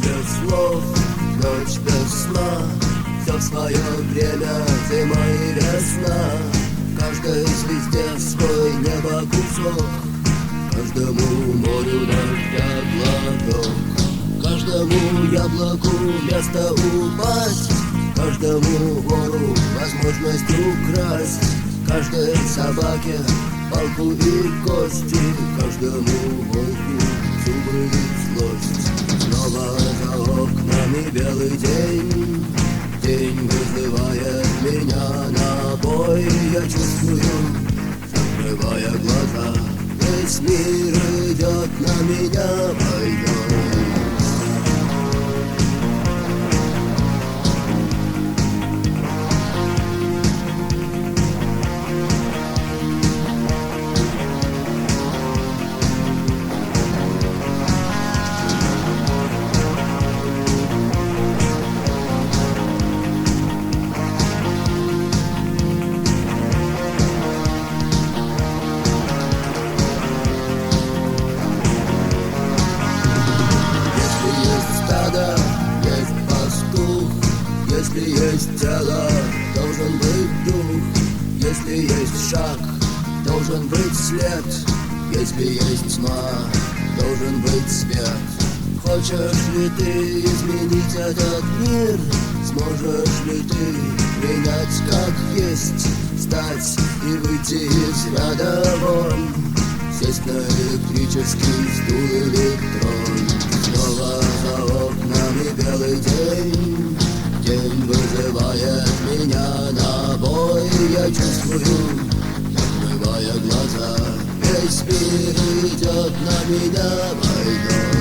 без слов, ночь без сна. Все в свое время, зима и весна. Каждой звезде свой небо кусок, каждому морю дождя глоток, каждому яблоку место упасть, каждому вору возможность украсть, каждой собаке палку и кости, каждому волку зубы и злость. Снова за окнами белый день, день вызывает меня на бой. Я чувствую, закрывая глаза, весь мир идет на меня войной. Есть пастух, если есть тело, должен быть дух. Если есть шаг, должен быть след. Если есть тьма, должен быть свет. Хочешь ли ты изменить этот мир? Сможешь ли ты принять как есть? Встать и выйти из ряда вон, сесть на электрический стул или трон. Снова за окнами белый день, день вызывает меня на бой. Я чувствую, закрывая глаза, весь мир идет на меня войной.